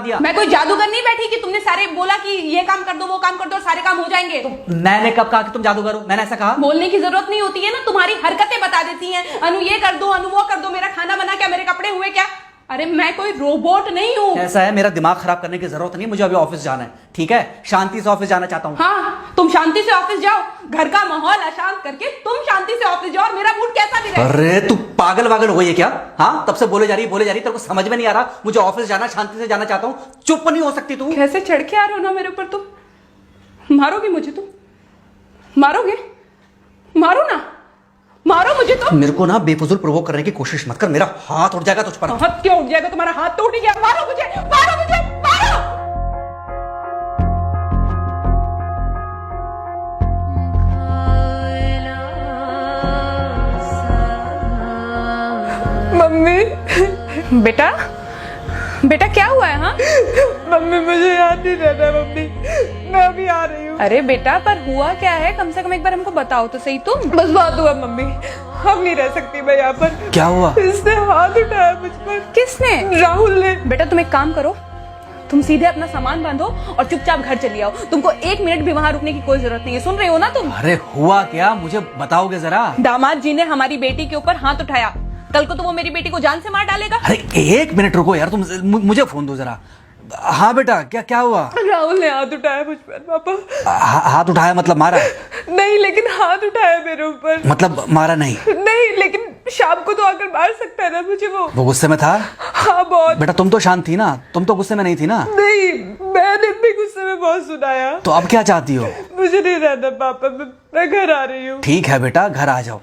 दिया। मैं कोई जादूगर नहीं बैठी कि तुमने सारे बोला कि ये काम कर दो वो काम कर दो और सारे काम हो जाएंगे। मैंने कब कहा कि तुम जादूगर हो? मैंने ऐसा कहा? बोलने की जरूरत नहीं होती है ना, तुम्हारी हरकतें बता देती हैं। अनु ये कर दो, अनु वो कर दो, मेरा खाना बना क्या, मेरे कपड़े हुए क्या। अरे मैं कोई रोबोट नहीं हूँ। ऐसा है, मेरा दिमाग खराब करने की जरूरत नहीं, मुझे अभी ऑफिस जाना है। ठीक है, शांति से ऑफिस जाना चाहता हूँ। हाँ तुम शांति से ऑफिस जाओ, घर का माहौल अशांत करके तुम शांति से ऑफिस जाओ और मेरा मूड कैसा भी रहे। अरे तू पागल वागल हो गई है क्या? हाँ, तब से बोले जा रही तेरे को समझ में नहीं आ रहा? मुझे ऑफिस जाना, शांति से जाना चाहता हूँ। चुप नहीं हो सकती तू? कैसे चढ़ के आ रहे हो ना मेरे ऊपर तुम। मारोगे मुझे? तुम मारोगे? मारो ना, मारो मुझे। तो मेरे को ना बेफजूल प्रोवोक करने की कोशिश मत कर, मेरा हाथ उठ जाएगा तुझ पर। हाथ क्यों उठ जाएगा? तुम्हारा हाथ तो उठ गया। मारो मुझे, मारो मुझे, मारो। मम्मी। बेटा बेटा क्या हुआ है? हाँ मम्मी मुझे याद नहीं रहता मम्मी, मैं अभी आ रही हूँ। अरे बेटा पर हुआ क्या है, कम से कम एक बार हमको बताओ तो सही। तुम बस बात हुआ मम्मी, हम नहीं रह सकती मैं यहाँ पर। क्या हुआ? इसने हाथ उठाया मुझ पर। किसने? राहुल ने। बेटा तुम एक काम करो, तुम सीधे अपना सामान बांधो और चुपचाप घर चली आओ। तुमको एक मिनट भी वहाँ रुकने की कोई जरूरत नहीं है। सुन रहे हो ना तुम? अरे हुआ क्या, मुझे बताओगे जरा? दामाद जी ने हमारी बेटी के ऊपर हाथ उठाया। कल को तो वो मेरी बेटी को जान से मार डालेगा। अरे एक मिनट रुको यार, तुम मुझे फोन दो जरा। हाँ बेटा, क्या हुआ? राहुल ने हाथ उठाया मुझ पर पापा। हाथ उठाया मतलब मारा? नहीं लेकिन हाथ उठाया मेरे ऊपर। मतलब मारा नहीं? नहीं लेकिन शाम को तो आकर मार सकता है ना मुझे वो गुस्से में था? हाँ बहुत। बेटा तुम तो शांत थी ना, तुम तो गुस्से में नहीं थी ना? नहीं मैंने भी गुस्से में बहुत सुनाया। तो अब क्या चाहती हो? मुझे नहीं रहना पापा, मैं घर आ रही हूँ। ठीक है बेटा, घर आ जाओ,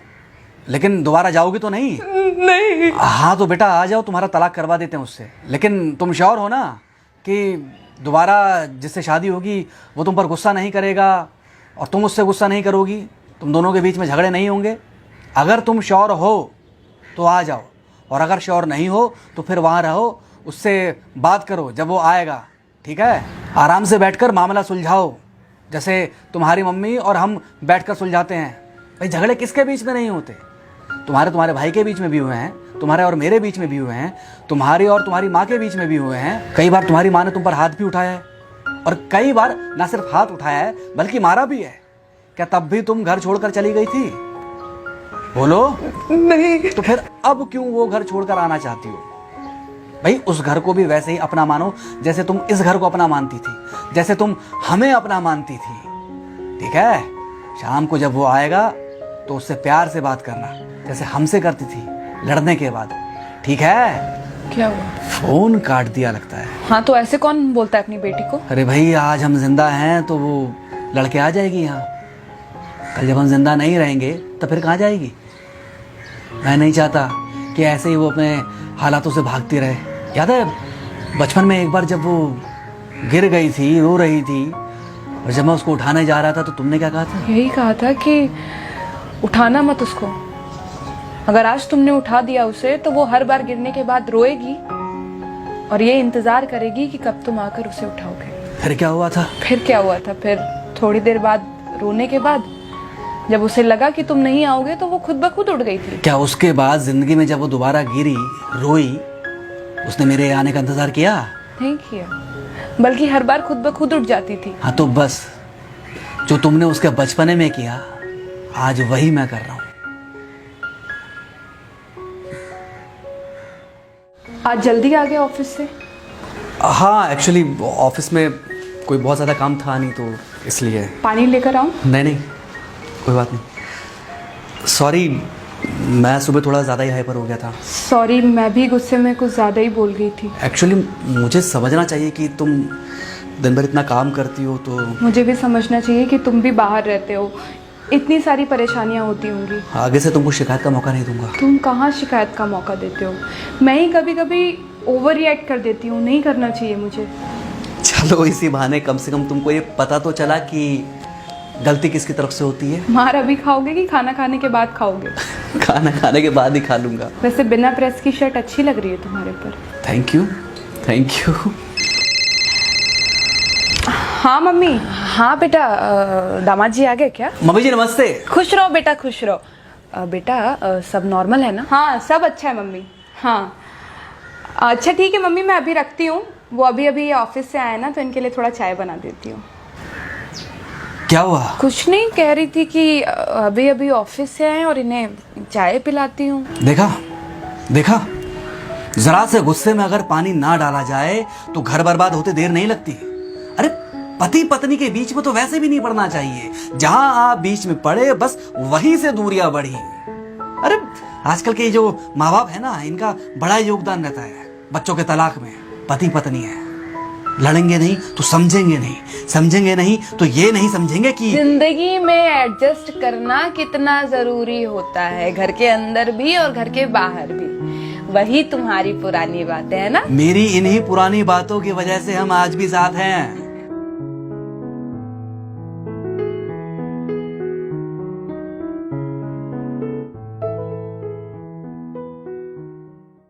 लेकिन दोबारा जाओगी तो नहीं? नहीं। हाँ तो बेटा आ जाओ, तुम्हारा तलाक करवा देते हैं उससे। लेकिन तुम श्योर हो ना कि दोबारा जिससे शादी होगी वो तुम पर गुस्सा नहीं करेगा और तुम उससे गुस्सा नहीं करोगी, तुम दोनों के बीच में झगड़े नहीं होंगे? अगर तुम श्योर हो तो आ जाओ, और अगर श्योर नहीं हो तो फिर वहाँ रहो, उससे बात करो जब वो आएगा। ठीक है, आराम से बैठकर मामला सुलझाओ, जैसे तुम्हारी मम्मी और हम बैठकर सुलझाते हैं। भाई झगड़े किसके बीच में नहीं होते? तुम्हारे भाई के बीच में भी हुए हैं, तुम्हारे और मेरे बीच में भी हुए हैं, तुम्हारी और तुम्हारी माँ के बीच में भी हुए हैं। कई बार तुम्हारी माँ ने तुम पर हाथ भी उठाया है, और कई बार ना सिर्फ हाथ उठाया है बल्कि मारा भी है। क्या तब भी तुम घर छोड़कर चली गई थी? बोलो। नहीं। तो फिर अब क्यों वो घर छोड़कर आना चाहती हो? भाई उस घर को भी वैसे ही अपना मानो जैसे तुम इस घर को अपना मानती थी, जैसे तुम हमें अपना मानती थी। ठीक है, शाम को जब वो आएगा तो उससे प्यार से बात करना, जैसे हमसे करती थी लड़ने के बाद। ठीक है? क्या हुआ? फोन काट दिया लगता है। हाँ तो ऐसे कौन बोलता है अपनी बेटी को? अरे भाई आज हम जिंदा हैं तो वो लड़के आ जाएगी यहाँ, कल जब हम जिंदा नहीं रहेंगे तो फिर कहाँ जाएगी? मैं नहीं चाहता कि ऐसे ही वो अपने हालातों से भागती रहे। याद है बचपन में एक बार जब वो गिर गई थी, रो रही थी, और जब मैं उसको उठाने जा रहा था तो तुमने क्या कहा था? यही कहा था कि उठाना मत उसको। अगर आज तुमने उठा दिया उसे तो वो हर बार गिरने के बाद रोएगी और ये इंतजार करेगी कि कब तुम आकर उसे उठाओगे। फिर क्या हुआ था? फिर क्या हुआ था? फिर थोड़ी देर बाद रोने के बाद जब उसे लगा कि तुम नहीं आओगे तो वो खुद ब खुद उठ गई थी। क्या उसके बाद जिंदगी में जब वो दोबारा गिरी, रोई, उसने मेरे आने का इंतजार किया? नहीं किया, बल्कि हर बार खुद ब खुद उठ जाती थी। हाँ तो बस जो तुमने उसके बचपने में किया आज वही मैं कर रहा हूँ। आज जल्दी आ गए ऑफिस से? हाँ एक्चुअली ऑफिस में कोई बहुत ज़्यादा काम था नहीं तो इसलिए। पानी लेकर आऊं? नहीं कोई बात नहीं, सॉरी मैं सुबह थोड़ा ज़्यादा ही हाइपर हो गया था। सॉरी, मैं भी गुस्से में कुछ ज़्यादा ही बोल गई थी। एक्चुअली मुझे समझना चाहिए कि तुम दिन भर इतना काम करती हो तो मुझे भी समझना चाहिए कि तुम भी बाहर रहते हो, इतनी सारी परेशानियां होती होंगी। आगे से तुमको शिकायत का मौका नहीं दूंगा। तुम कहाँ शिकायत का मौका देते हो? मैं ही कभी कभी ओवर रिएक्ट कर देती हूँ, नहीं करना चाहिए मुझे। चलो इसी बहाने कम से कम तुमको ये पता तो चला कि गलती किसकी तरफ से होती है। मार अभी खाओगे कि खाना खाने के बाद खाओगे? खाना खाने के बाद ही खा लूंगा। वैसे बिना प्रेस की शर्ट अच्छी लग रही है तुम्हारे पर। Thank you. हाँ मम्मी। हाँ बेटा, दामाद जी आ गए क्या? मम्मी जी नमस्ते। खुश रहो बेटा, खुश रहो। बेटा सब नॉर्मल है ना? हाँ सब अच्छा है मम्मी। हाँ अच्छा ठीक है मम्मी, मैं अभी रखती हूँ, वो अभी अभी ऑफिस से आए ना, तो इनके लिए थोड़ा चाय बना देती हूँ। क्या हुआ? कुछ नहीं, कह रही थी कि अभी अभी ऑफिस से आए और इन्हें चाय पिलाती हूँ। देखा देखा, जरा से गुस्से में अगर पानी ना डाला जाए तो घर बर्बाद होते देर नहीं लगती। अरे पति पत्नी के बीच में तो वैसे भी नहीं पड़ना चाहिए, जहां आप बीच में पड़े बस वहीं से दूरियां बढ़ी। अरे आजकल के जो माँ बाप है ना, इनका बड़ा योगदान रहता है बच्चों के तलाक में। पति पत्नी है, लड़ेंगे नहीं तो समझेंगे नहीं, समझेंगे नहीं तो ये नहीं समझेंगे कि जिंदगी में एडजस्ट करना कितना जरूरी होता है, घर के अंदर भी और घर के बाहर भी। वही तुम्हारी पुरानी बातें है ना। मेरी इन्हीं पुरानी बातों की वजह से हम आज भी साथ हैं।